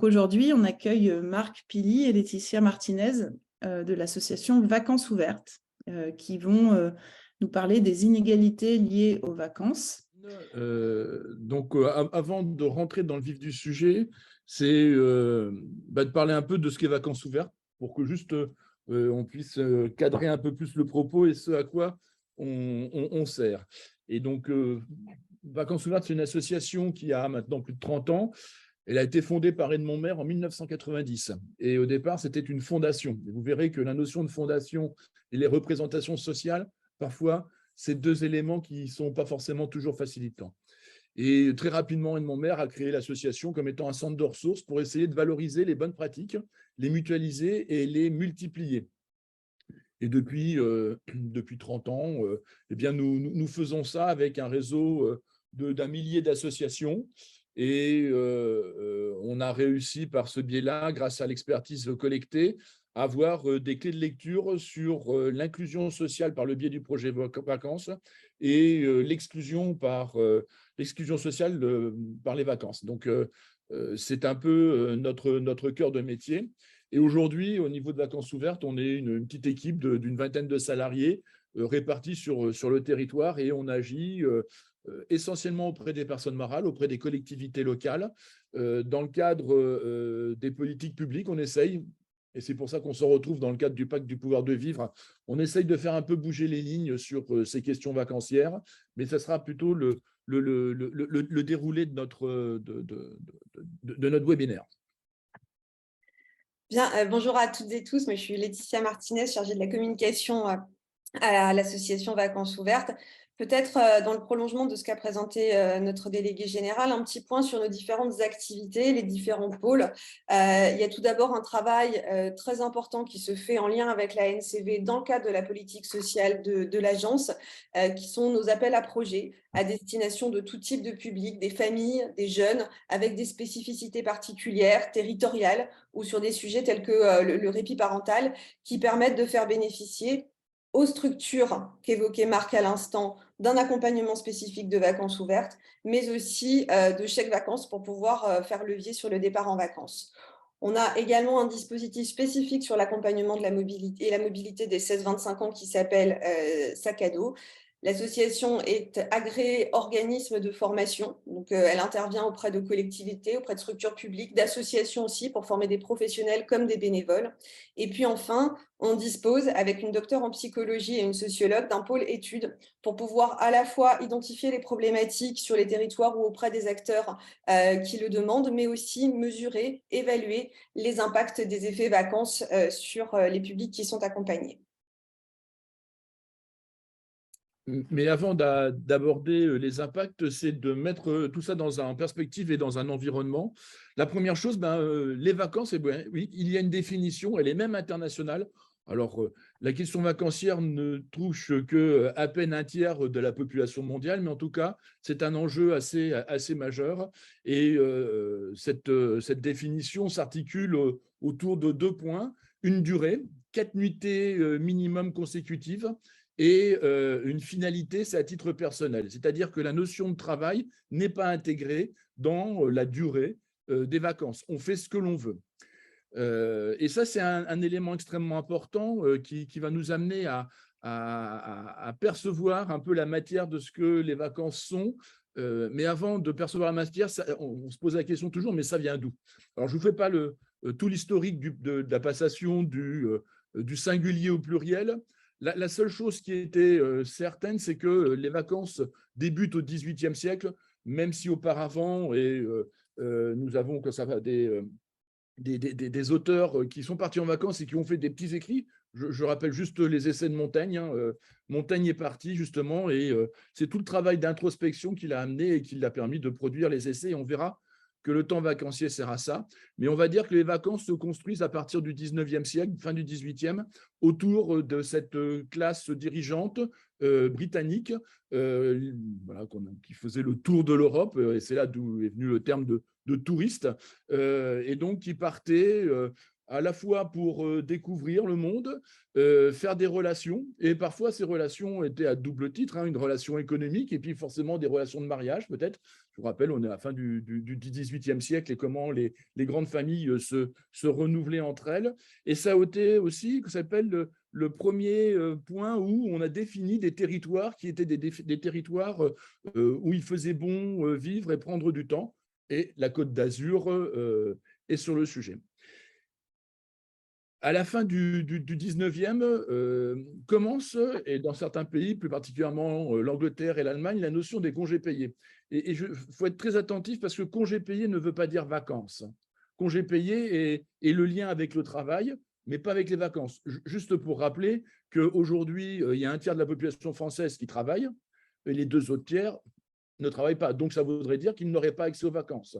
donc aujourd'hui, on accueille Marc Pili et Laetitia Martinez de l'association Vacances Ouvertes qui vont nous parler des inégalités liées aux vacances. Avant de rentrer dans le vif du sujet, c'est de parler un peu de ce qu'est Vacances Ouvertes pour que juste on puisse cadrer un peu plus le propos et ce à quoi on sert. Et donc, Vacances Ouvertes, c'est une association qui a maintenant plus de 30 ans. Elle a été fondée par Edmond Maire en 1990. Et au départ, c'était une fondation. Et vous verrez que la notion de fondation et les représentations sociales, parfois, c'est deux éléments qui ne sont pas forcément toujours facilitants. Et très rapidement, Edmond Maire a créé l'association comme étant un centre de ressources pour essayer de valoriser les bonnes pratiques, les mutualiser et les multiplier. Et depuis 30 ans, eh bien nous faisons ça avec un réseau d'un millier d'associations. Et on a réussi par ce biais-là, grâce à l'expertise collectée, à avoir des clés de lecture sur l'inclusion sociale par le biais du projet Vacances et l'exclusion sociale par les vacances. Donc, c'est un peu notre cœur de métier. Et aujourd'hui, au niveau de Vacances Ouvertes, on est une petite équipe d'une vingtaine de salariés répartis sur le territoire et on agit essentiellement auprès des personnes morales, auprès des collectivités locales. Dans le cadre des politiques publiques, on essaye, et c'est pour ça qu'on se retrouve dans le cadre du pacte du pouvoir de vivre, on essaye de faire un peu bouger les lignes sur ces questions vacancières, mais ça sera plutôt le déroulé de notre webinaire. Bien, bonjour à toutes et tous. Moi, je suis Laetitia Martinez, chargée de la communication à l'association Vacances Ouvertes. Peut-être dans le prolongement de ce qu'a présenté notre délégué général, un petit point sur nos différentes activités, les différents pôles. Il y a tout d'abord un travail très important qui se fait en lien avec la NCV dans le cadre de la politique sociale de l'agence, qui sont nos appels à projets à destination de tout type de public, des familles, des jeunes, avec des spécificités particulières, territoriales, ou sur des sujets tels que le répit parental, qui permettent de faire bénéficier aux structures qu'évoquait Marc à l'instant d'un accompagnement spécifique de vacances ouvertes, mais aussi de chèques vacances pour pouvoir faire levier sur le départ en vacances. On a également un dispositif spécifique sur l'accompagnement de la mobilité et la mobilité des 16-25 ans qui s'appelle Sac à dos. L'association est agréée organisme de formation, donc elle intervient auprès de collectivités, auprès de structures publiques, d'associations aussi pour former des professionnels comme des bénévoles. Et puis enfin, on dispose avec une docteure en psychologie et une sociologue d'un pôle études pour pouvoir à la fois identifier les problématiques sur les territoires ou auprès des acteurs qui le demandent, mais aussi mesurer, évaluer les impacts des effets vacances sur les publics qui sont accompagnés. Mais avant d'aborder les impacts, c'est de mettre tout ça en perspective et dans un environnement. La première chose, les vacances, oui, il y a une définition, elle est même internationale. Alors, la question vacancière ne touche qu'à peine un tiers de la population mondiale, mais en tout cas, c'est un enjeu assez majeur. Et cette définition s'articule autour de 2 points. Une durée, 4 nuitées minimum consécutives, et une finalité, c'est à titre personnel. C'est-à-dire que la notion de travail n'est pas intégrée dans la durée des vacances. On fait ce que l'on veut. Et ça, c'est un élément extrêmement important qui va nous amener à percevoir un peu la matière de ce que les vacances sont. Mais avant de percevoir la matière, on se pose la question toujours, mais ça vient d'où? Alors, je ne vous fais pas tout l'historique de la passation du singulier au pluriel. La seule chose qui était certaine, c'est que les vacances débutent au XVIIIe siècle, même si auparavant, et nous avons des auteurs qui sont partis en vacances et qui ont fait des petits écrits. Je rappelle juste les essais de Montaigne. Montaigne est parti justement et c'est tout le travail d'introspection qui l'a amené et qui l'a permis de produire les essais. Et on verra que le temps vacancier sert à ça. Mais on va dire que les vacances se construisent à partir du 19e siècle, fin du 18e, autour de cette classe dirigeante britannique qui faisait le tour de l'Europe. Et c'est là d'où est venu le terme de touristes, et donc qui partaient à la fois pour découvrir le monde, faire des relations, et parfois ces relations étaient à double titre, hein, une relation économique et puis forcément des relations de mariage peut-être. Je vous rappelle, on est à la fin du XVIIIe siècle et comment les grandes familles se renouvelaient entre elles. Et ça a été aussi, que s'appelle le premier point où on a défini des territoires qui étaient des territoires où il faisait bon vivre et prendre du temps. Et la Côte d'Azur est sur le sujet. À la fin du 19e, commence, et dans certains pays, plus particulièrement l'Angleterre et l'Allemagne, la notion des congés payés. Et il faut être très attentif parce que congé payé ne veut pas dire vacances. Congé payé est le lien avec le travail, mais pas avec les vacances. Juste pour rappeler qu'aujourd'hui, il y a un tiers de la population française qui travaille, et les 2 autres tiers ne travaillent pas. Donc, ça voudrait dire qu'ils n'auraient pas accès aux vacances.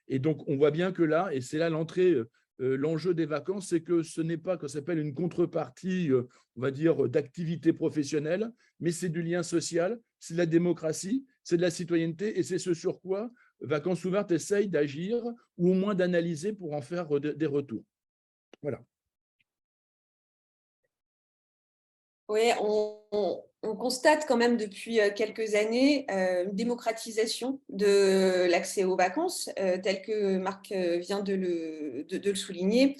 Et donc, on voit bien que là, et c'est là l'entrée, l'enjeu des vacances, c'est que ce n'est pas ce qu'on s'appelle une contrepartie, on va dire, d'activité professionnelle, mais c'est du lien social, c'est de la démocratie, c'est de la citoyenneté, et c'est ce sur quoi Vacances Ouvertes essaye d'agir, ou au moins d'analyser pour en faire des retours. Voilà. Oui, on constate quand même depuis quelques années une démocratisation de l'accès aux vacances, tel que Marc vient de le souligner.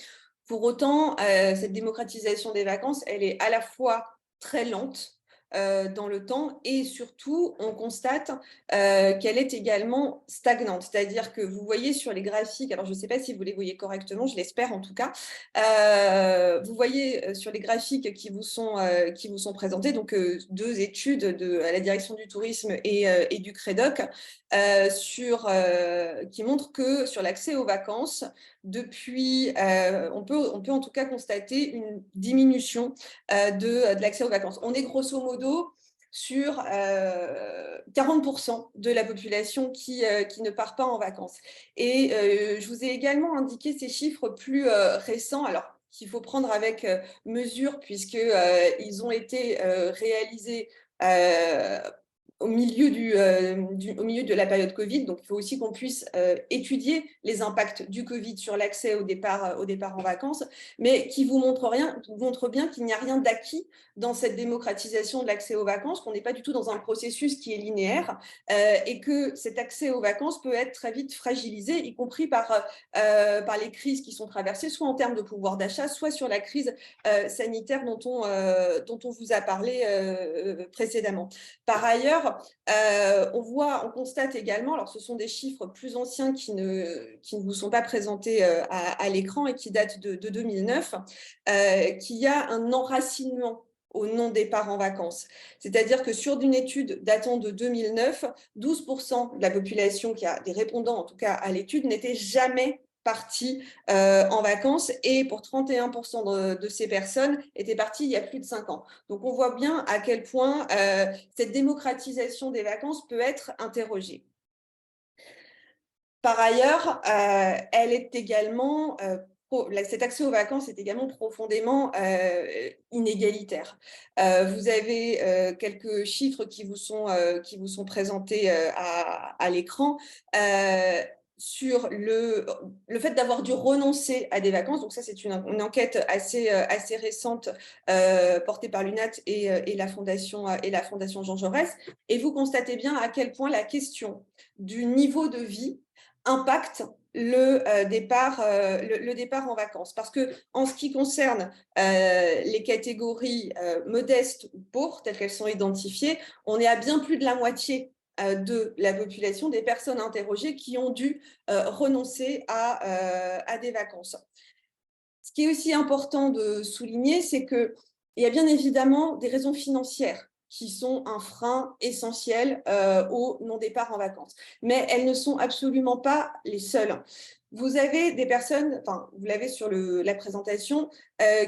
Pour autant, cette démocratisation des vacances, elle est à la fois très lente dans le temps et surtout, on constate qu'elle est également stagnante. C'est-à-dire que vous voyez sur les graphiques, alors je ne sais pas si vous les voyez correctement, je l'espère en tout cas, vous voyez sur les graphiques qui vous sont présentés, donc 2 études à la direction du tourisme et du CREDOC qui montrent que sur l'accès aux vacances, depuis, on peut en tout cas constater une diminution de l'accès aux vacances. On est grosso modo sur 40% de la population qui ne part pas en vacances. Et je vous ai également indiqué ces chiffres plus récents, alors qu'il faut prendre avec mesure, puisqu'ils ont été réalisés au milieu de la période Covid. Donc, il faut aussi qu'on puisse étudier les impacts du Covid sur l'accès au départ en vacances, mais qui vous montre bien qu'il n'y a rien d'acquis dans cette démocratisation de l'accès aux vacances, qu'on n'est pas du tout dans un processus qui est linéaire et que cet accès aux vacances peut être très vite fragilisé, y compris par les crises qui sont traversées, soit en termes de pouvoir d'achat, soit sur la crise sanitaire dont on vous a parlé précédemment. Par ailleurs, on constate également, alors ce sont des chiffres plus anciens qui ne vous sont pas présentés à l'écran et qui datent de 2009, qu'il y a un enracinement au non-départ en vacances. C'est-à-dire que sur une étude datant de 2009, 12% de la population qui a des répondants, en tout cas à l'étude, n'était jamais partis en vacances, et pour 31% de ces personnes étaient partis il y a plus de 5 ans. Donc, on voit bien à quel point cette démocratisation des vacances peut être interrogée. Par ailleurs, elle est également cet accès aux vacances est également profondément inégalitaire. Vous avez quelques chiffres qui vous sont présentés à l'écran. Sur le fait d'avoir dû renoncer à des vacances. Donc ça, c'est une enquête assez récente portée par l'UNAT et la Fondation Jean Jaurès. Et vous constatez bien à quel point la question du niveau de vie impacte le départ en vacances. Parce que en ce qui concerne les catégories modestes ou pauvres, telles qu'elles sont identifiées, on est à bien plus de la moitié de la population, des personnes interrogées qui ont dû renoncer à des vacances. Ce qui est aussi important de souligner, c'est qu'il y a bien évidemment des raisons financières qui sont un frein essentiel au non-départ en vacances. Mais elles ne sont absolument pas les seules. Vous avez des personnes, enfin, vous l'avez sur la présentation,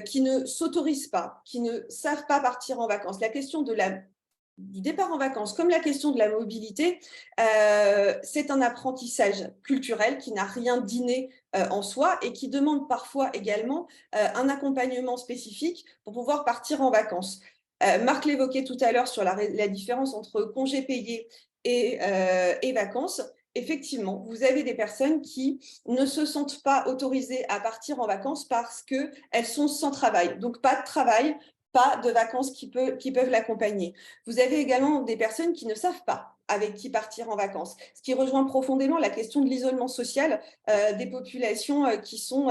qui ne s'autorisent pas, qui ne savent pas partir en vacances. La question du départ en vacances, comme la question de la mobilité, c'est un apprentissage culturel qui n'a rien d'inné en soi et qui demande parfois également un accompagnement spécifique pour pouvoir partir en vacances. Marc l'évoquait tout à l'heure sur la différence entre congés payés et vacances. effectivement, vous avez des personnes qui ne se sentent pas autorisées à partir en vacances parce qu'elles sont sans travail. Donc, pas de travail, pas de vacances qui peuvent l'accompagner. Vous avez également des personnes qui ne savent pas avec qui partir en vacances, ce qui rejoint profondément la question de l'isolement social des populations qui sont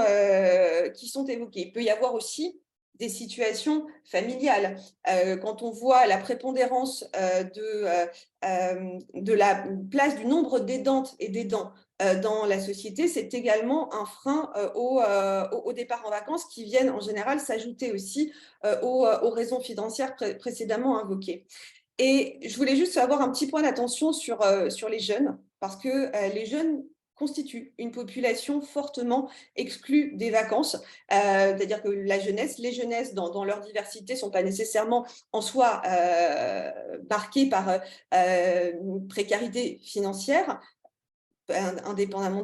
évoquées. Il peut y avoir aussi des situations familiales. Quand on voit la prépondérance de la place du nombre d'aidantes et d'aidants dans la société, c'est également un frein au départ en vacances qui viennent en général s'ajouter aussi aux raisons financières précédemment invoquées. Et je voulais juste avoir un petit point d'attention sur les jeunes, parce que les jeunes constituent une population fortement exclue des vacances. C'est-à-dire que la jeunesse, les jeunesses dans leur diversité ne sont pas nécessairement en soi marquées par une précarité financière, indépendamment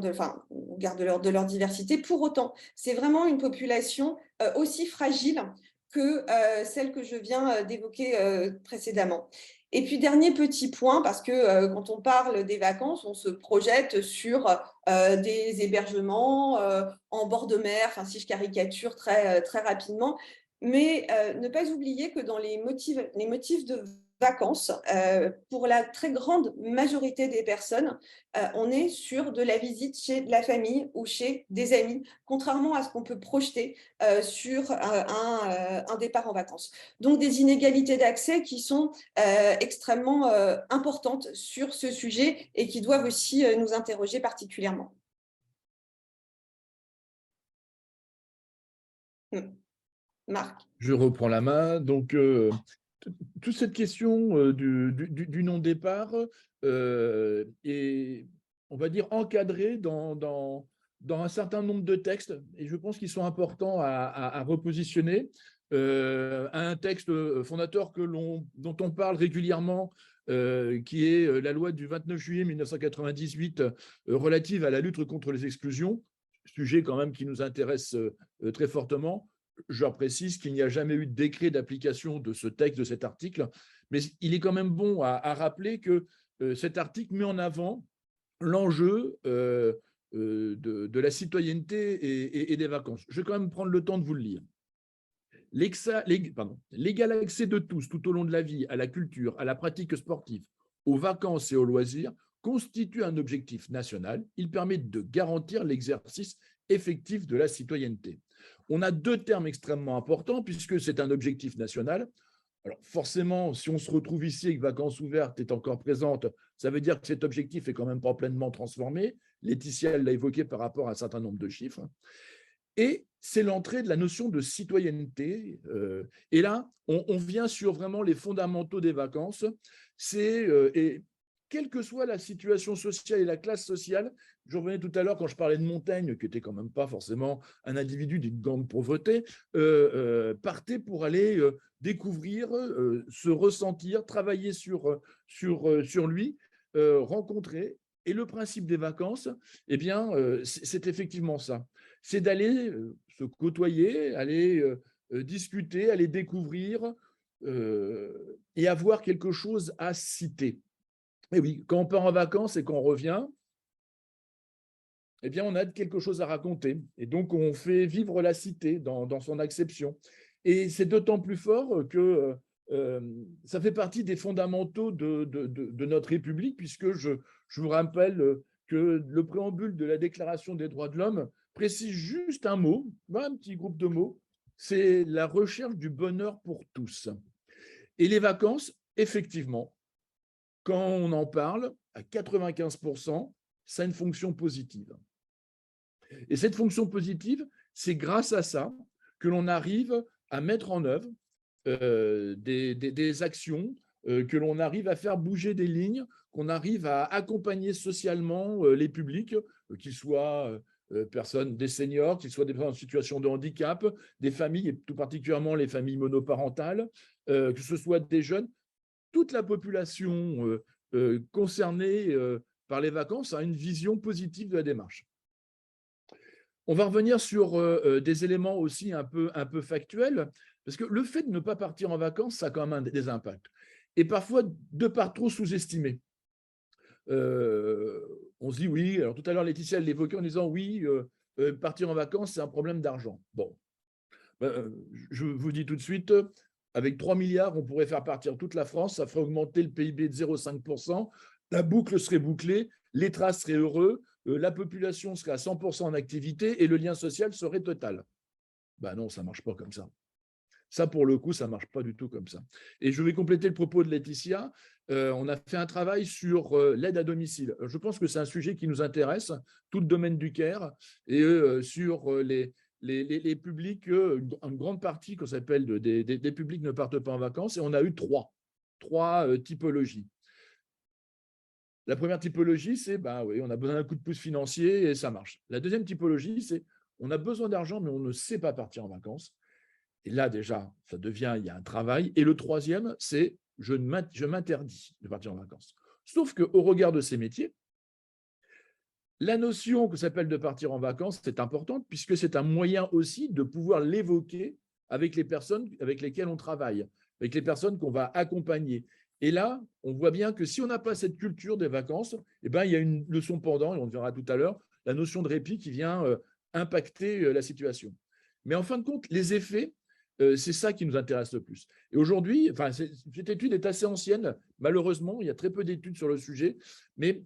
on garde de leur diversité. Pour autant, c'est vraiment une population aussi fragile que celle que je viens d'évoquer précédemment. Et puis, dernier petit point, parce que quand on parle des vacances, on se projette sur des hébergements en bord de mer, enfin, si je caricature très rapidement, mais ne pas oublier que dans les motifs de vacances, pour la très grande majorité des personnes, on est sur de la visite chez la famille ou chez des amis, contrairement à ce qu'on peut projeter sur un départ en vacances. Donc, des inégalités d'accès qui sont extrêmement importantes sur ce sujet et qui doivent aussi nous interroger particulièrement. Marc. Je reprends la main. Donc, toute cette question du non-départ est, on va dire, encadrée dans un certain nombre de textes, et je pense qu'ils sont importants à repositionner. Un texte fondateur dont on parle régulièrement, qui est la loi du 29 juillet 1998 relative à la lutte contre les exclusions, sujet quand même qui nous intéresse très fortement. Je précise qu'il n'y a jamais eu de décret d'application de ce texte, de cet article, mais il est quand même bon à rappeler que cet article met en avant l'enjeu de la citoyenneté et des vacances. Je vais quand même prendre le temps de vous le lire. L'égal accès de tous tout au long de la vie à la culture, à la pratique sportive, aux vacances et aux loisirs constitue un objectif national. Il permet de garantir l'exercice effectif de la citoyenneté. On a deux termes extrêmement importants puisque c'est un objectif national. Alors forcément, si on se retrouve ici et que Vacances ouvertes est encore présente, ça veut dire que cet objectif est quand même pas pleinement transformé. Laetitia l'a évoqué par rapport à un certain nombre de chiffres. Et c'est l'entrée de la notion de citoyenneté. Et là, on vient sur vraiment les fondamentaux des vacances. Et quelle que soit la situation sociale et la classe sociale, je revenais tout à l'heure quand je parlais de Montaigne, qui n'était quand même pas forcément un individu d'une grande pauvreté, partait pour aller découvrir, se ressentir, travailler sur lui, rencontrer. Et le principe des vacances, eh bien, c'est effectivement ça. C'est d'aller se côtoyer, aller discuter, aller découvrir et avoir quelque chose à citer. Et oui, quand on part en vacances et qu'on revient, eh bien, on a quelque chose à raconter. Et donc, on fait vivre la cité dans son acception. Et c'est d'autant plus fort que ça fait partie des fondamentaux de notre République, puisque je vous rappelle que le préambule de la Déclaration des droits de l'homme précise juste un mot, un petit groupe de mots, c'est la recherche du bonheur pour tous. Et les vacances, effectivement, quand on en parle, à 95%, ça a une fonction positive. Et cette fonction positive, c'est grâce à ça que l'on arrive à mettre en œuvre des actions, que l'on arrive à faire bouger des lignes, qu'on arrive à accompagner socialement les publics, qu'ils soient personnes, des seniors, qu'ils soient des personnes en situation de handicap, des familles, et tout particulièrement les familles monoparentales, que ce soit des jeunes. Toute la population concernée par les vacances a une vision positive de la démarche. On va revenir sur des éléments aussi un peu factuels, parce que le fait de ne pas partir en vacances, ça a quand même des impacts. Et parfois, de par trop sous-estimés. on se dit oui. Alors tout à l'heure, Laetitia l'évoquait en disant oui, partir en vacances, c'est un problème d'argent. Bon, je vous dis tout de suite, avec 3 milliards, on pourrait faire partir toute la France, ça ferait augmenter le PIB de 0,5%, la boucle serait bouclée, les traces seraient heureux, la population serait à 100% en activité et le lien social serait total. Ben non, ça ne marche pas comme ça. Ça, pour le coup, ça ne marche pas du tout comme ça. Et je vais compléter le propos de Laetitia. On a fait un travail sur l'aide à domicile. Je pense que c'est un sujet qui nous intéresse, tout le domaine du care, et sur les publics, une grande partie qu'on s'appelle des publics ne partent pas en vacances, et on a eu trois typologies. La première typologie, c'est oui, on a besoin d'un coup de pouce financier et ça marche. La deuxième typologie, c'est on a besoin d'argent, mais on ne sait pas partir en vacances. Et là, déjà, ça devient, il y a un travail. Et le troisième, c'est je m'interdis de partir en vacances. Sauf qu'au regard de ces métiers, la notion que s'appelle de partir en vacances, c'est importante puisque c'est un moyen aussi de pouvoir l'évoquer avec les personnes avec lesquelles on travaille, avec les personnes qu'on va accompagner. Et là, on voit bien que si on n'a pas cette culture des vacances, il y a une leçon pendant, et on le verra tout à l'heure, la notion de répit qui vient impacter la situation. Mais en fin de compte, les effets, c'est ça qui nous intéresse le plus. Et aujourd'hui, cette étude est assez ancienne, malheureusement, il y a très peu d'études sur le sujet, mais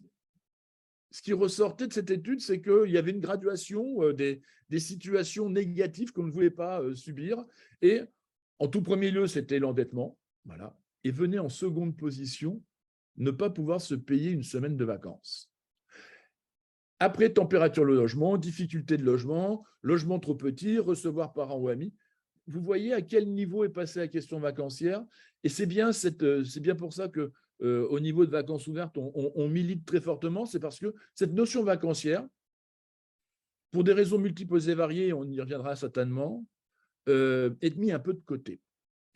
ce qui ressortait de cette étude, c'est qu'il y avait une graduation des situations négatives qu'on ne voulait pas subir. Et en tout premier lieu, c'était l'endettement. Voilà. Et venait en seconde position, ne pas pouvoir se payer une semaine de vacances. Après, température de logement, difficulté de logement, logement trop petit, recevoir parents ou amis. Vous voyez à quel niveau est passée la question vacancière. Et c'est bien pour ça que au niveau de vacances ouvertes, on milite très fortement. C'est parce que cette notion vacancière, pour des raisons multiples et variées, on y reviendra certainement, est mise un peu de côté.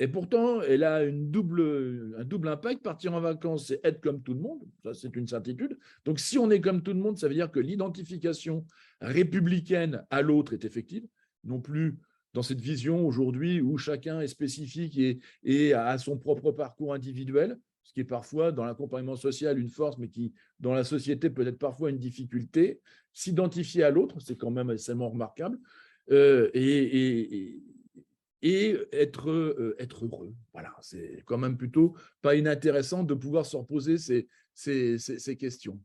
Et pourtant, elle a un double impact. Partir en vacances, c'est être comme tout le monde. Ça, c'est une certitude. Donc, si on est comme tout le monde, ça veut dire que l'identification républicaine à l'autre est effective, non plus dans cette vision aujourd'hui où chacun est spécifique et a son propre parcours individuel, ce qui est parfois, dans l'accompagnement social, une force, mais qui, dans la société, peut être parfois une difficulté. S'identifier à l'autre, c'est quand même extrêmement remarquable. Et être heureux. Voilà, c'est quand même plutôt pas inintéressant de pouvoir se reposer ces questions.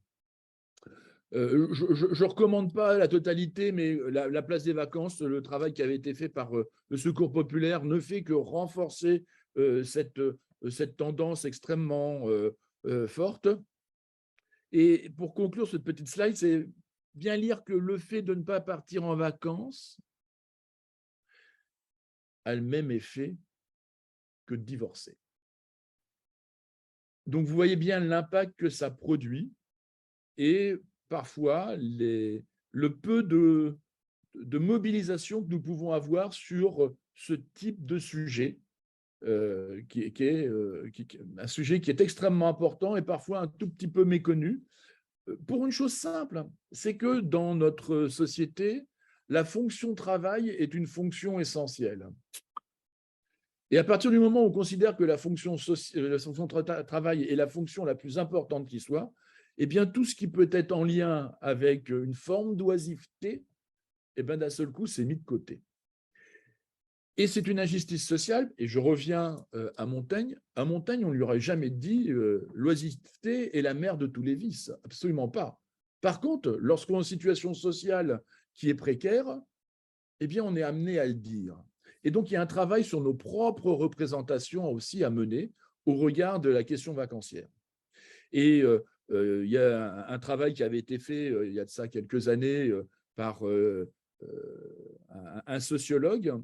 Je ne recommande pas la totalité, mais la place des vacances, le travail qui avait été fait par le Secours populaire ne fait que renforcer cette tendance extrêmement forte. Et pour conclure cette petite slide, c'est bien lire que le fait de ne pas partir en vacances a le même effet que de divorcer. Donc, vous voyez bien l'impact que ça produit et parfois le peu de mobilisation que nous pouvons avoir sur ce type de sujet, qui est un sujet qui est extrêmement important et parfois un tout petit peu méconnu, pour une chose simple, c'est que dans notre société, la fonction travail est une fonction essentielle. Et à partir du moment où on considère que la fonction travail est la fonction la plus importante qui soit, eh bien, tout ce qui peut être en lien avec une forme d'oisiveté, eh bien, d'un seul coup, c'est mis de côté. Et c'est une injustice sociale, et je reviens à Montaigne. À Montaigne, on ne lui aurait jamais dit l'oisiveté est la mère de tous les vices. Absolument pas. Par contre, lorsqu'on est en situation sociale qui est précaire, eh bien, on est amené à le dire. Et donc, il y a un travail sur nos propres représentations aussi à mener au regard de la question vacancière. Et il y a un travail qui avait été fait il y a de ça quelques années par un sociologue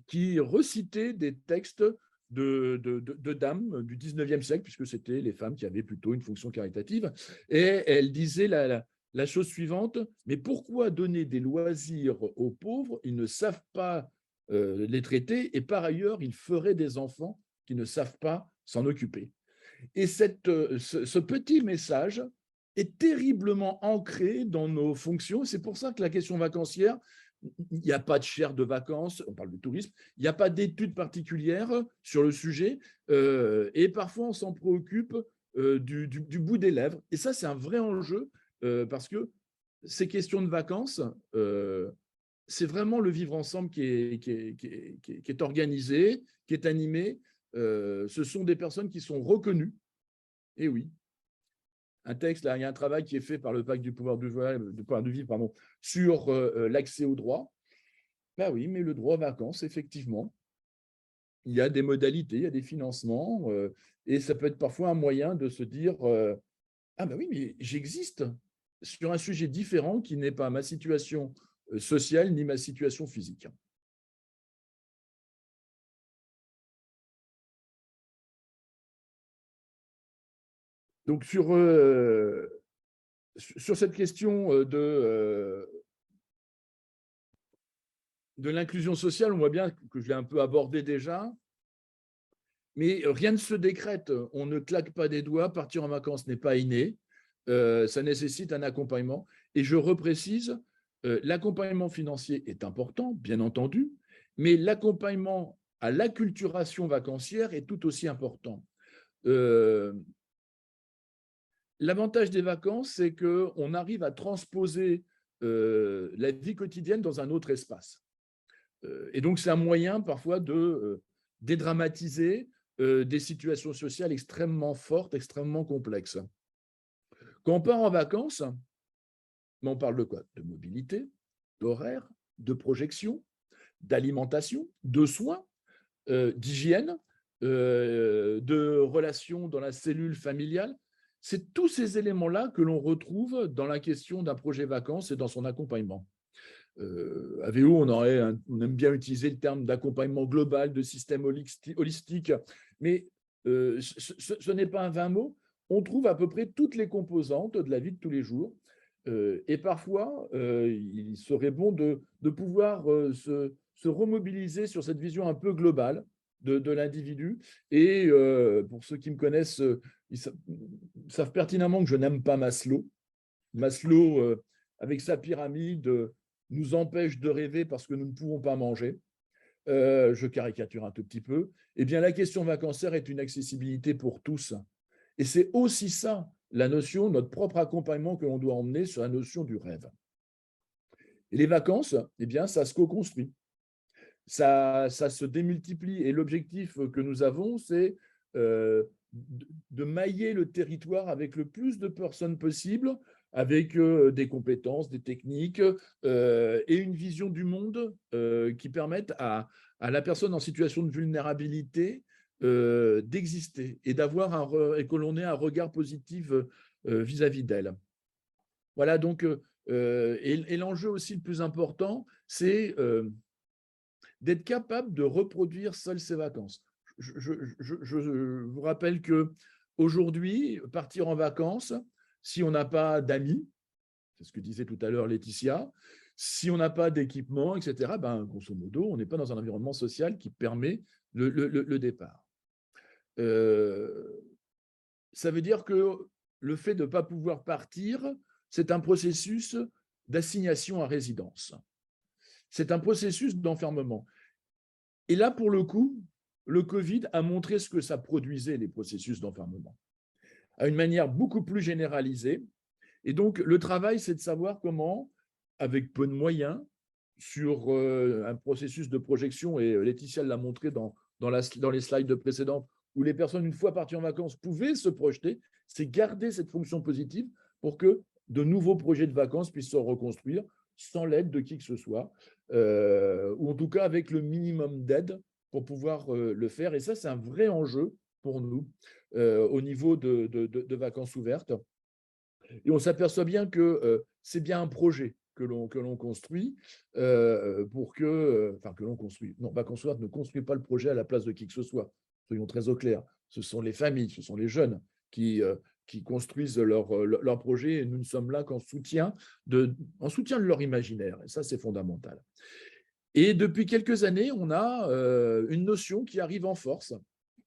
qui recitait des textes de dames du 19e siècle, puisque c'était les femmes qui avaient plutôt une fonction caritative. Et elle disait la chose suivante: mais pourquoi donner des loisirs aux pauvres? Ils ne savent pas les traiter, et par ailleurs, ils feraient des enfants qui ne savent pas s'en occuper. Et ce petit message est terriblement ancré dans nos fonctions. C'est pour ça que la question vacancière, il n'y a pas de chaire de vacances, on parle de tourisme, il n'y a pas d'études particulières sur le sujet, et parfois on s'en préoccupe du bout des lèvres. Et ça, c'est un vrai enjeu parce que ces questions de vacances, c'est vraiment le vivre ensemble qui est organisé, qui est animé. Ce sont des personnes qui sont reconnues. Et oui, un texte, là, il y a un travail qui est fait par le Pacte du pouvoir du vivre, pardon, sur l'accès au droit. Ben oui, mais le droit aux vacances, effectivement, il y a des modalités, il y a des financements, et ça peut être parfois un moyen de se dire ah ben oui, mais j'existe sur un sujet différent qui n'est pas ma situation sociale ni ma situation physique. Donc, sur cette question de l'inclusion sociale, on voit bien que je l'ai un peu abordé déjà, mais rien ne se décrète. On ne claque pas des doigts. Partir en vacances n'est pas inné. Ça nécessite un accompagnement. Et je reprécise, l'accompagnement financier est important, bien entendu, mais l'accompagnement à l'acculturation vacancière est tout aussi important. L'avantage des vacances, c'est qu'on arrive à transposer la vie quotidienne dans un autre espace. Et donc, c'est un moyen parfois de dédramatiser des situations sociales extrêmement fortes, extrêmement complexes. Quand on part en vacances, on parle de quoi? De mobilité, d'horaire, de projection, d'alimentation, de soins, d'hygiène, de relations dans la cellule familiale. C'est tous ces éléments-là que l'on retrouve dans la question d'un projet vacances et dans son accompagnement. À VO, on aime bien utiliser le terme d'accompagnement global, de système holistique, mais ce n'est pas un vain mot. On trouve à peu près toutes les composantes de la vie de tous les jours. Et parfois, il serait bon de pouvoir se remobiliser sur cette vision un peu globale de l'individu. Et pour ceux qui me connaissent, ils savent pertinemment que je n'aime pas Maslow. Maslow, avec sa pyramide, nous empêche de rêver parce que nous ne pouvons pas manger. Je caricature un tout petit peu. Eh bien, la question vacancière est une accessibilité pour tous. Et c'est aussi ça, la notion, notre propre accompagnement que l'on doit emmener sur la notion du rêve. Et les vacances, eh bien, ça se co-construit. Ça se démultiplie. Et l'objectif que nous avons, c'est de mailler le territoire avec le plus de personnes possible, avec des compétences, des techniques et une vision du monde qui permettent à la personne en situation de vulnérabilité d'exister et et que l'on ait un regard positif vis-à-vis d'elle. Voilà, donc, et l'enjeu aussi le plus important, c'est d'être capable de reproduire seul ses vacances. Je vous rappelle qu'aujourd'hui, partir en vacances, si on n'a pas d'amis, c'est ce que disait tout à l'heure Laetitia, si on n'a pas d'équipement, etc., ben, grosso modo, on n'est pas dans un environnement social qui permet le départ. Ça veut dire que le fait de ne pas pouvoir partir, c'est un processus d'assignation à résidence. C'est un processus d'enfermement. Et là, pour le coup, le Covid a montré ce que ça produisait, les processus d'enfermement, à une manière beaucoup plus généralisée. Et donc, le travail, c'est de savoir comment, avec peu de moyens, sur un processus de projection, et Laetitia l'a montré dans les slides précédentes, où les personnes, une fois parties en vacances, pouvaient se projeter, c'est garder cette fonction positive pour que de nouveaux projets de vacances puissent se reconstruire sans l'aide de qui que ce soit, ou en tout cas avec le minimum d'aide pour pouvoir le faire. Et ça, c'est un vrai enjeu pour nous au niveau de vacances ouvertes. Et on s'aperçoit bien que c'est bien un projet que l'on construit pour que l'on construit. Non, Vacances ouvertes ne construit pas le projet à la place de qui que ce soit. Soyons très au clair. Ce sont les familles, ce sont les jeunes qui construisent leur projet, et nous ne sommes là qu'en soutien de leur imaginaire. Et ça, c'est fondamental. Et depuis quelques années, on a une notion qui arrive en force,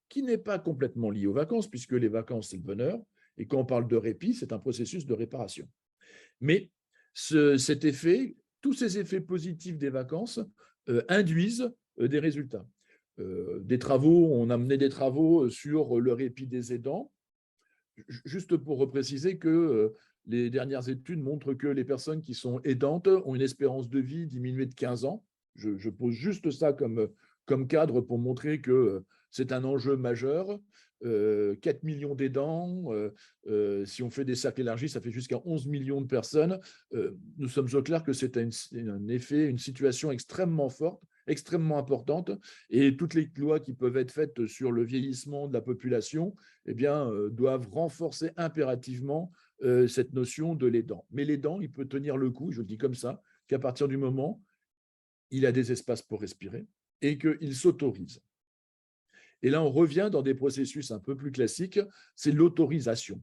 qui n'est pas complètement liée aux vacances, puisque les vacances, c'est le bonheur. Et quand on parle de répit, c'est un processus de réparation. Mais cet effet, tous ces effets positifs des vacances induisent des résultats. On a mené des travaux sur le répit des aidants. juste pour repréciser que les dernières études montrent que les personnes qui sont aidantes ont une espérance de vie diminuée de 15 ans. Je pose juste ça comme cadre pour montrer que c'est un enjeu majeur. 4 millions d'aidants, si on fait des cercles élargis, ça fait jusqu'à 11 millions de personnes. Nous sommes au clair que c'est un effet, une situation extrêmement forte, extrêmement importante, et toutes les lois qui peuvent être faites sur le vieillissement de la population eh bien, doivent renforcer impérativement cette notion de l'aidant. Mais l'aidant, il peut tenir le coup, je le dis comme ça, qu'à partir du moment où il a des espaces pour respirer et qu'il s'autorise. Et là, on revient dans des processus un peu plus classiques, c'est l'autorisation.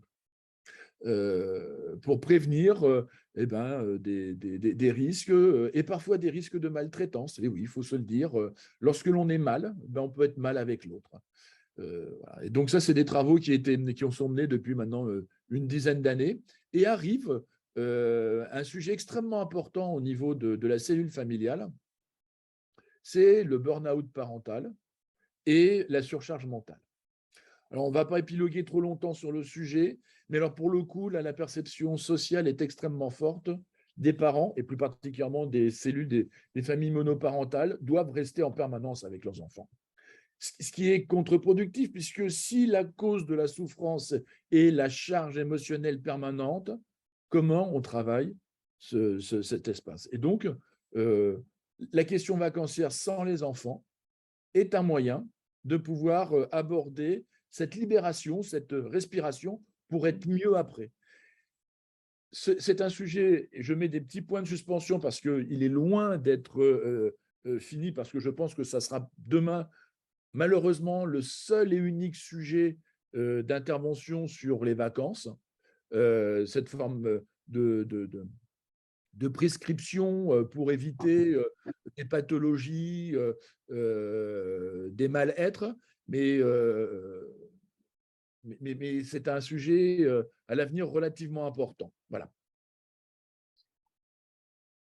Pour prévenir des risques et parfois des risques de maltraitance. Et oui, il faut se le dire, lorsque l'on est mal, on peut être mal avec l'autre. Voilà. Et donc ça, c'est des travaux qui sont menés depuis maintenant une dizaine d'années et arrive un sujet extrêmement important au niveau de la cellule familiale, c'est le burn-out parental et la surcharge mentale. Alors, on ne va pas épiloguer trop longtemps sur le sujet, mais alors pour le coup, là, la perception sociale est extrêmement forte. Des parents, et plus particulièrement des cellules des familles monoparentales, doivent rester en permanence avec leurs enfants. Ce qui est contre-productif, puisque si la cause de la souffrance est la charge émotionnelle permanente, comment on travaille cet espace? Et donc, la question vacancière sans les enfants est un moyen de pouvoir aborder cette libération, cette respiration pour être mieux après. C'est un sujet, je mets des petits points de suspension parce qu'il est loin d'être fini, parce que je pense que ça sera demain, malheureusement, le seul et unique sujet d'intervention sur les vacances, cette forme de prescription pour éviter des pathologies, des mal-être, mais c'est un sujet à l'avenir relativement important. Voilà.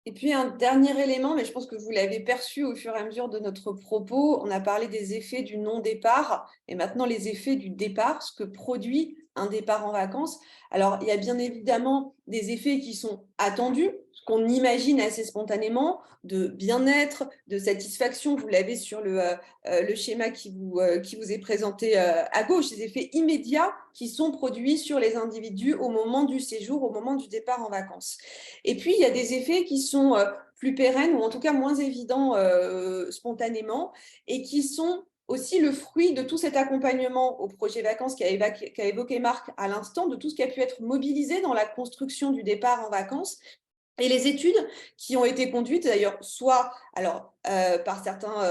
Et puis un dernier élément, mais je pense que vous l'avez perçu au fur et à mesure de notre propos, on a parlé des effets du non-départ et maintenant les effets du départ, ce que produit un départ en vacances. Alors, il y a bien évidemment des effets qui sont attendus, ce qu'on imagine assez spontanément, de bien-être, de satisfaction. Vous l'avez sur le schéma qui vous est présenté à gauche, des effets immédiats qui sont produits sur les individus au moment du séjour, au moment du départ en vacances. Et puis, il y a des effets qui sont plus pérennes ou en tout cas moins évidents spontanément et qui sont aussi le fruit de tout cet accompagnement au projet vacances qu'a évoqué Marc à l'instant, de tout ce qui a pu être mobilisé dans la construction du départ en vacances. Et les études qui ont été conduites, d'ailleurs, soit par certains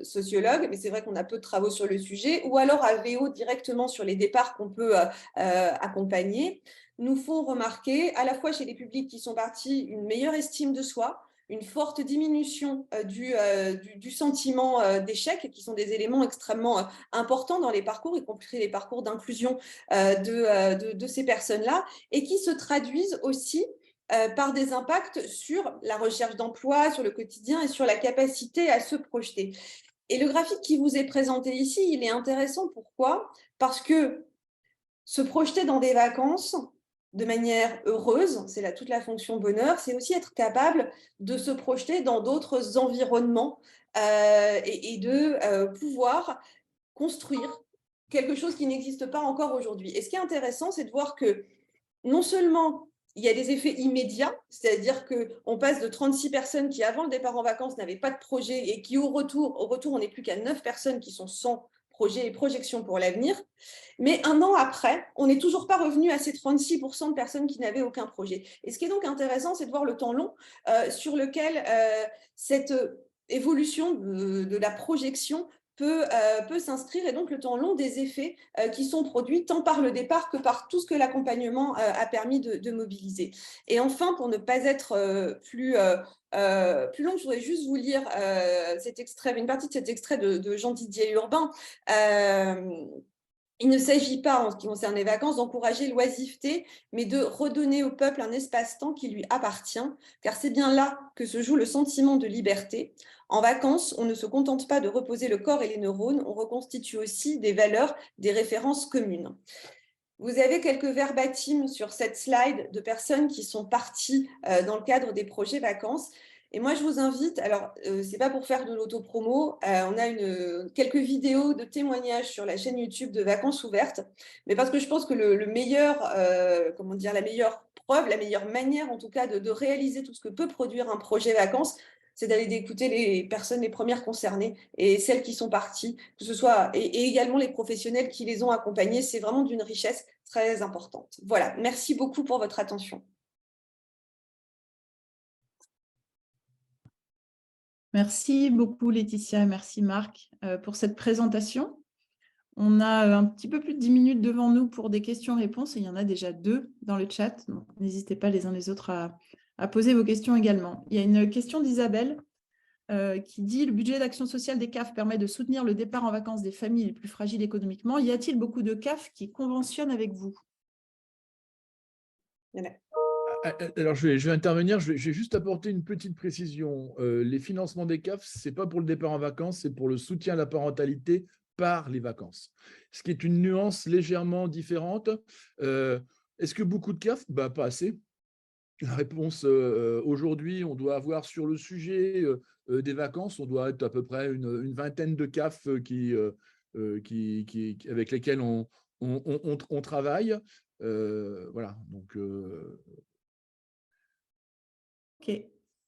sociologues, mais c'est vrai qu'on a peu de travaux sur le sujet, ou alors à VO directement sur les départs qu'on peut accompagner, nous font remarquer, à la fois chez les publics qui sont partis, une meilleure estime de soi, une forte diminution du sentiment d'échec, qui sont des éléments extrêmement importants dans les parcours, y compris les parcours d'inclusion de ces personnes-là, et qui se traduisent aussi par des impacts sur la recherche d'emploi, sur le quotidien et sur la capacité à se projeter. Et le graphique qui vous est présenté ici, il est intéressant. Pourquoi ? Parce que se projeter dans des vacances de manière heureuse, c'est là toute la fonction bonheur, c'est aussi être capable de se projeter dans d'autres environnements et de pouvoir construire quelque chose qui n'existe pas encore aujourd'hui. Et ce qui est intéressant, c'est de voir que non seulement il y a des effets immédiats, c'est-à-dire qu'on passe de 36 personnes qui, avant le départ en vacances, n'avaient pas de projet et qui, au retour, on n'est plus qu'à 9 personnes qui sont sans projet et projection pour l'avenir. Mais un an après, on n'est toujours pas revenu à ces 36% de personnes qui n'avaient aucun projet. Et ce qui est donc intéressant, c'est de voir le temps long sur lequel cette évolution de la projection peut s'inscrire, et donc le temps long des effets qui sont produits tant par le départ que par tout ce que l'accompagnement a permis de mobiliser. Et enfin, pour ne pas être plus long, je voudrais juste vous lire cet extrait, une partie de cet extrait de Jean-Didier Urbain. Il ne s'agit pas, en ce qui concerne les vacances, d'encourager l'oisiveté, mais de redonner au peuple un espace-temps qui lui appartient, car c'est bien là que se joue le sentiment de liberté. En vacances, on ne se contente pas de reposer le corps et les neurones, on reconstitue aussi des valeurs, des références communes. Vous avez quelques verbatim sur cette slide de personnes qui sont parties dans le cadre des projets vacances. Et moi, je vous invite, alors, ce n'est pas pour faire de l'autopromo, on a quelques vidéos de témoignages sur la chaîne YouTube de Vacances Ouvertes, mais parce que je pense que le meilleur, comment dire, la meilleure preuve, la meilleure manière, en tout cas, de réaliser tout ce que peut produire un projet vacances, c'est d'aller d'écouter les personnes les premières concernées et celles qui sont parties, que ce soit, et également les professionnels qui les ont accompagnés. C'est vraiment d'une richesse très importante. Voilà, merci beaucoup pour votre attention. Merci beaucoup Laetitia, merci Marc pour cette présentation. On a un petit peu plus de 10 minutes devant nous pour des questions-réponses et il y en a déjà 2 dans le chat. Donc n'hésitez pas les uns les autres à poser vos questions également. Il y a une question d'Isabelle qui dit « Le budget d'action sociale des CAF permet de soutenir le départ en vacances des familles les plus fragiles économiquement. Y a-t-il beaucoup de CAF qui conventionnent avec vous ?» Alors, je vais intervenir. Je vais juste apporter une petite précision. Les financements des CAF, ce n'est pas pour le départ en vacances, c'est pour le soutien à la parentalité par les vacances. Ce qui est une nuance légèrement différente. Est-ce que beaucoup de CAF? Pas assez. La réponse, aujourd'hui, on doit avoir sur le sujet des vacances, on doit être à peu près une vingtaine de CAF avec lesquels on travaille. Voilà, donc…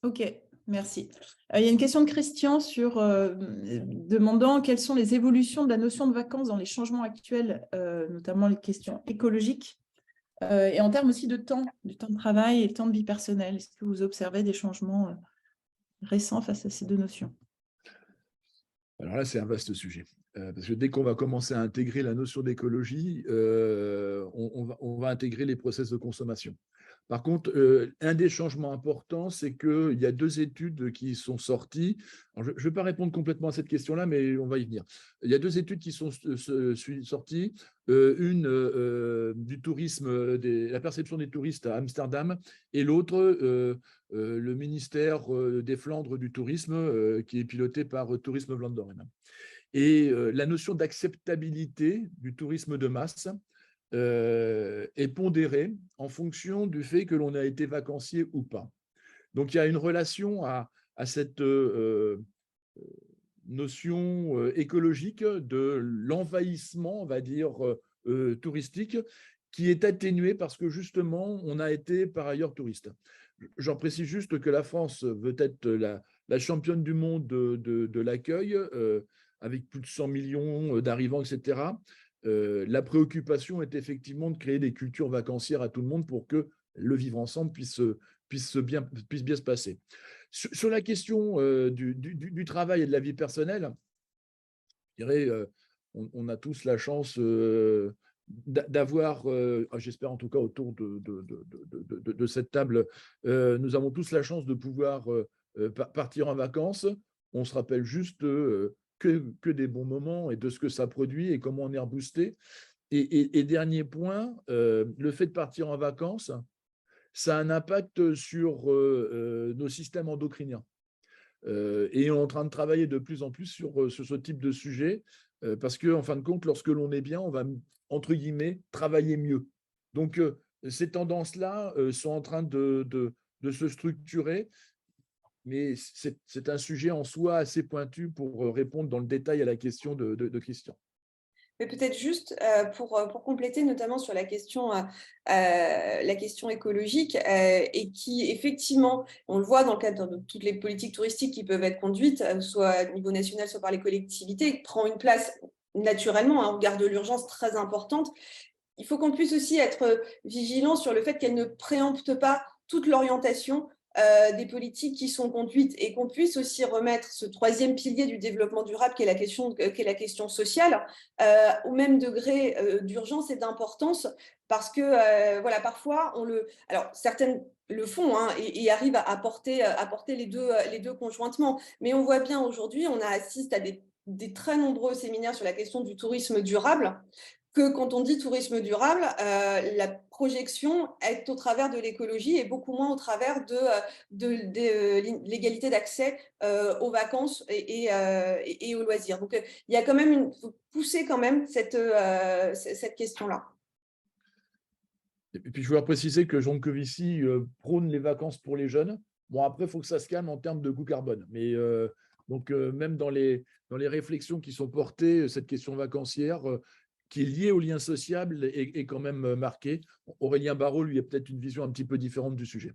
Ok, merci. Il y a une question de Christian demandant quelles sont les évolutions de la notion de vacances dans les changements actuels, notamment les questions écologiques, et en termes aussi de temps, du temps de travail et le temps de vie personnelle. Est-ce que vous observez des changements récents face à ces 2 notions? Alors là, c'est un vaste sujet. Parce que dès qu'on va commencer à intégrer la notion d'écologie, on va intégrer les process de consommation. Par contre, un des changements importants, c'est qu'il y a 2 études qui sont sorties. Alors, je ne vais pas répondre complètement à cette question-là, mais on va y venir. Il y a 2 études qui sont sorties. Une du tourisme, la perception des touristes à Amsterdam, et l'autre, le ministère des Flandres du tourisme, qui est piloté par Tourisme Vlaanderen. Et la notion d'acceptabilité du tourisme de masse est pondérée en fonction du fait que l'on a été vacancier ou pas. Donc, il y a une relation à cette notion écologique de l'envahissement, on va dire, touristique, qui est atténuée parce que justement, on a été par ailleurs touriste. J'en précise juste que la France veut être la championne du monde de l'accueil, avec plus de 100 millions d'arrivants, etc. La préoccupation est effectivement de créer des cultures vacancières à tout le monde pour que le vivre ensemble puisse bien se passer. Sur la question du travail et de la vie personnelle, je dirais, on a tous la chance d'avoir, j'espère en tout cas autour de cette table, nous avons tous la chance de pouvoir partir en vacances. On se rappelle juste que des bons moments et de ce que ça produit et comment on est reboosté. Et dernier point, le fait de partir en vacances, ça a un impact sur nos systèmes endocriniens. Et on est en train de travailler de plus en plus sur ce type de sujet, parce qu'en fin de compte, lorsque l'on est bien, on va, entre guillemets, travailler mieux. Donc, ces tendances-là sont en train de se structurer, mais c'est un sujet en soi assez pointu pour répondre dans le détail à la question de Christian. Mais peut-être juste pour compléter, notamment sur la question écologique, et qui, effectivement, on le voit dans le cadre de toutes les politiques touristiques qui peuvent être conduites, soit au niveau national, soit par les collectivités, prend une place naturellement, un regard de l'urgence très importante. Il faut qu'on puisse aussi être vigilant sur le fait qu'elle ne préempte pas toute l'orientation des politiques qui sont conduites, et qu'on puisse aussi remettre ce 3e pilier du développement durable, qui est la question sociale, au même degré d'urgence et d'importance, parce que voilà, parfois, alors certaines le font et arrivent à apporter les deux conjointement, mais on voit bien aujourd'hui, on assiste à des très nombreux séminaires sur la question du tourisme durable, que quand on dit tourisme durable, la projection est au travers de l'écologie et beaucoup moins au travers de l'égalité d'accès aux vacances et aux loisirs. Donc, il y a quand même faut pousser quand même cette question-là. Et puis, je voulais préciser que Jean Covici prône les vacances pour les jeunes. Bon, après, il faut que ça se calme en termes de coût carbone. Mais donc, même dans les réflexions qui sont portées, cette question vacancière, qui est liée au lien sociable, est quand même marquée. Aurélien Barraud, lui, a peut-être une vision un petit peu différente du sujet.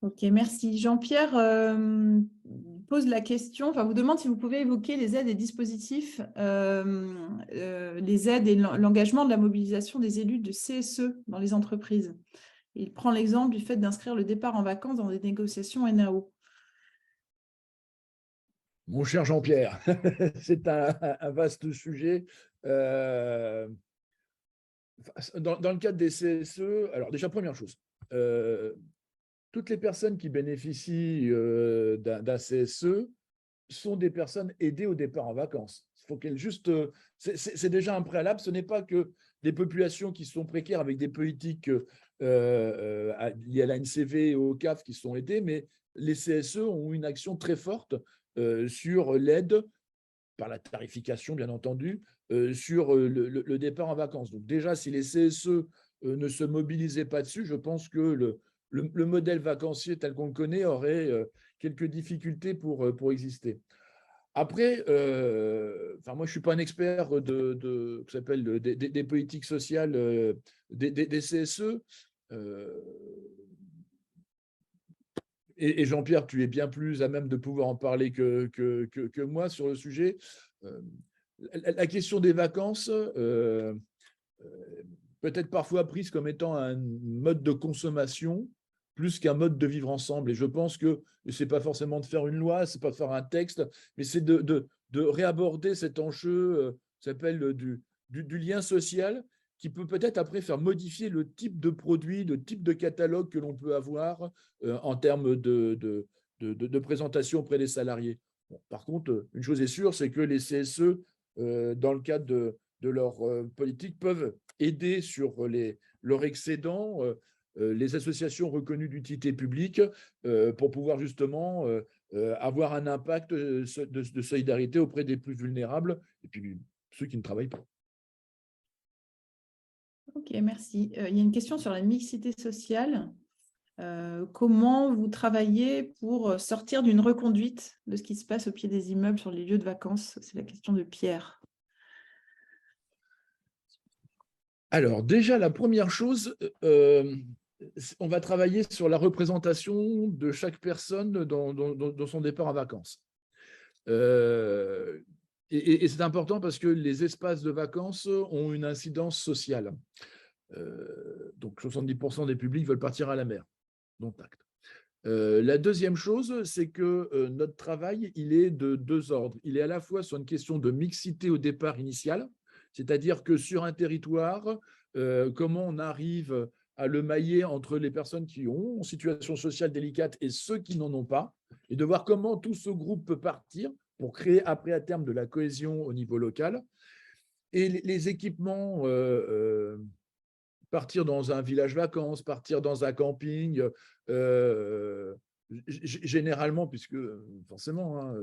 Ok, merci. Jean-Pierre pose la question, enfin vous demande si vous pouvez évoquer les aides et dispositifs, les aides et l'engagement de la mobilisation des élus de CSE dans les entreprises. Il prend l'exemple du fait d'inscrire le départ en vacances dans des négociations NAO. Mon cher Jean-Pierre, c'est un vaste sujet. Dans le cadre des CSE, alors déjà, première chose, toutes les personnes qui bénéficient d'un CSE sont des personnes aidées au départ en vacances. Il faut qu'elles juste, c'est déjà un préalable. Ce n'est pas que des populations qui sont précaires avec des politiques liées à l'ANCV et au CAF qui sont aidées, mais les CSE ont une action très forte sur l'aide par la tarification, bien entendu, sur le départ en vacances. Donc déjà, si les CSE ne se mobilisaient pas dessus, je pense que le modèle vacancier tel qu'on le connaît aurait quelques difficultés pour exister. Après, moi, je ne suis pas un expert des politiques sociales des CSE. Et Jean-Pierre, tu es bien plus à même de pouvoir en parler que moi sur le sujet. La question des vacances, peut-être parfois prise comme étant un mode de consommation plus qu'un mode de vivre ensemble. Et je pense que ce n'est pas forcément de faire une loi, ce n'est pas de faire un texte, mais c'est de réaborder cet enjeu qui s'appelle du lien social, qui peut peut-être après faire modifier le type de produit, le type de catalogue que l'on peut avoir en termes de présentation auprès des salariés. Bon, par contre, une chose est sûre, c'est que les CSE, dans le cadre de leur politique, peuvent aider sur leur excédent les associations reconnues d'utilité publique pour pouvoir justement avoir un impact de solidarité auprès des plus vulnérables et puis ceux qui ne travaillent pas. Ok, merci. Il y a une question sur la mixité sociale. Comment vous travaillez pour sortir d'une reconduite de ce qui se passe au pied des immeubles sur les lieux de vacances? C'est la question de Pierre. Alors, déjà, la première chose, on va travailler sur la représentation de chaque personne dans son départ en vacances. Et c'est important parce que les espaces de vacances ont une incidence sociale. Donc, 70% des publics veulent partir à la mer. Donc, acte. La deuxième chose, c'est que notre travail, il est de deux ordres. Il est à la fois sur une question de mixité au départ initial, c'est-à-dire que sur un territoire, comment on arrive à le mailler entre les personnes qui ont une situation sociale délicate et ceux qui n'en ont pas, et de voir comment tout ce groupe peut partir pour créer après à terme de la cohésion au niveau local. Et les équipements, partir dans un village vacances, partir dans un camping, généralement, puisque forcément, hein,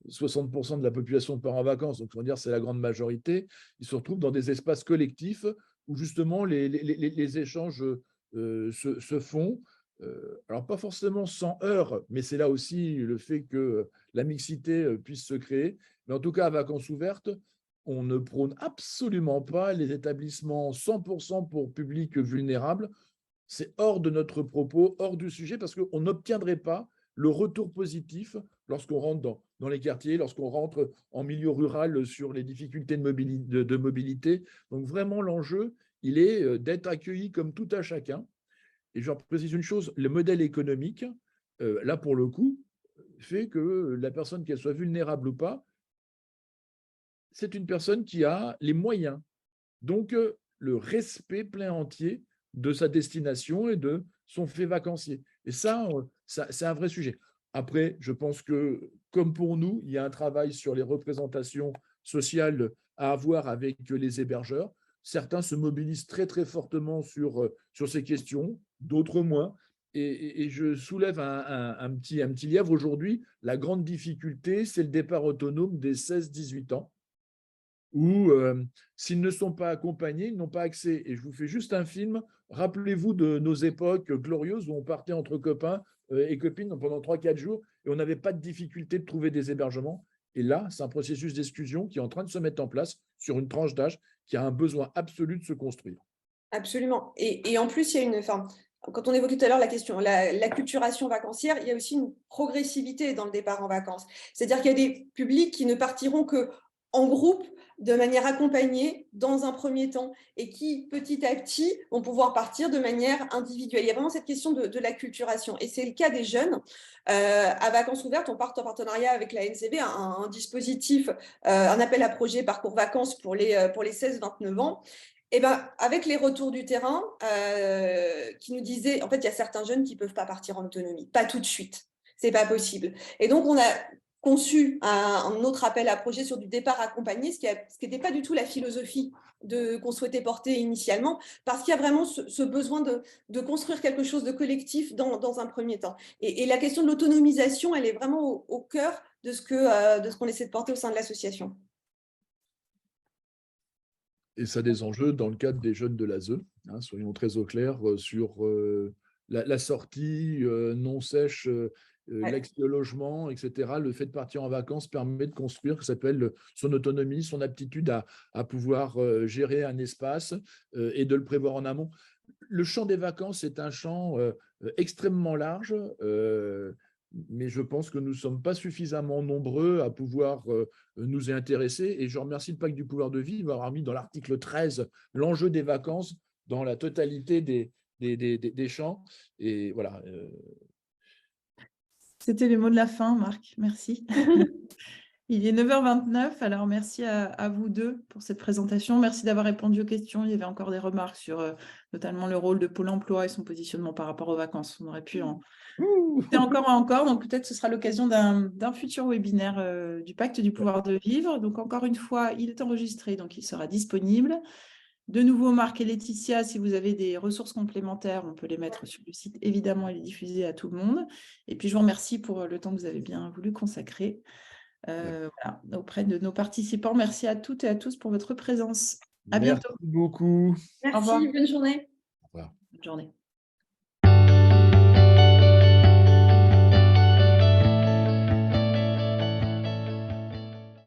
60% de la population part en vacances, donc on va dire c'est la grande majorité, ils se retrouvent dans des espaces collectifs où justement les échanges se font. Alors pas forcément sans heurts, mais c'est là aussi le fait que la mixité puisse se créer. Mais en tout cas, à Vacances Ouvertes, on ne prône absolument pas les établissements 100% pour public vulnérable. C'est hors de notre propos, hors du sujet, parce qu'on n'obtiendrait pas le retour positif lorsqu'on rentre dans les quartiers, lorsqu'on rentre en milieu rural sur les difficultés de mobilité. Donc vraiment, l'enjeu, il est d'être accueilli comme tout à chacun. Et je précise une chose, le modèle économique, là pour le coup, fait que la personne, qu'elle soit vulnérable ou pas, c'est une personne qui a les moyens. Donc, le respect plein entier de sa destination et de son fait vacancier. Et ça, c'est un vrai sujet. Après, je pense que, comme pour nous, il y a un travail sur les représentations sociales à avoir avec les hébergeurs. Certains se mobilisent très, très fortement sur ces questions, d'autres moins. Et je soulève un petit lièvre aujourd'hui. La grande difficulté, c'est le départ autonome des 16-18 ans. où s'ils ne sont pas accompagnés, ils n'ont pas accès. Et je vous fais juste un film. Rappelez-vous de nos époques glorieuses où on partait entre copains et copines pendant 3-4 jours et on n'avait pas de difficulté de trouver des hébergements. Et là, c'est un processus d'exclusion qui est en train de se mettre en place sur une tranche d'âge qui a un besoin absolu de se construire. Absolument. Et en plus, il y a quand on évoquait tout à l'heure la question, l'acculturation vacancière, il y a aussi une progressivité dans le départ en vacances. C'est-à-dire qu'il y a des publics qui ne partiront qu'en groupe, de manière accompagnée, dans un premier temps, et qui, petit à petit, vont pouvoir partir de manière individuelle. Il y a vraiment cette question de l'acculturation. Et c'est le cas des jeunes. À Vacances Ouvertes, on part en partenariat avec la NCV, un dispositif, un appel à projet Parcours Vacances pour les 16-29 ans. Et ben, avec les retours du terrain qui nous disaient, en fait, il y a certains jeunes qui ne peuvent pas partir en autonomie, pas tout de suite, c'est pas possible. Et donc, on a conçu un autre appel à projet sur du départ accompagné, ce qui n'était pas du tout la philosophie qu'on souhaitait porter initialement, parce qu'il y a vraiment ce besoin de construire quelque chose de collectif dans un premier temps. Et la question de l'autonomisation, elle est vraiment au cœur de ce qu'on essaie de porter au sein de l'association. Et ça a des enjeux dans le cadre des jeunes de l'ASE, hein, soyons très au clair sur la sortie non sèche, l'accès au logement, etc. Le fait de partir en vacances permet de construire ce qui s'appelle son autonomie, son aptitude à pouvoir gérer un espace et de le prévoir en amont. Le champ des vacances est un champ extrêmement large, mais je pense que nous ne sommes pas suffisamment nombreux à pouvoir nous y intéresser. Et je remercie le Pacte du pouvoir de vie d'avoir mis dans l'article 13 l'enjeu des vacances dans la totalité des champs. Et voilà. C'était les mots de la fin, Marc. Merci. Il est 9h29, alors merci à vous deux pour cette présentation. Merci d'avoir répondu aux questions. Il y avait encore des remarques sur notamment le rôle de Pôle emploi et son positionnement par rapport aux vacances. On aurait pu en discuter encore et encore, donc peut-être ce sera l'occasion d'un futur webinaire du Pacte du pouvoir de vivre. Donc encore une fois, il est enregistré, donc il sera disponible. De nouveau, Marc et Laetitia, si vous avez des ressources complémentaires, on peut les mettre sur le site, évidemment, et les diffuser à tout le monde. Et puis, je vous remercie pour le temps que vous avez bien voulu consacrer voilà, auprès de nos participants. Merci à toutes et à tous pour votre présence. À bientôt. Merci beaucoup. Merci, Au revoir. bonne journée. Au revoir. Bonne journée.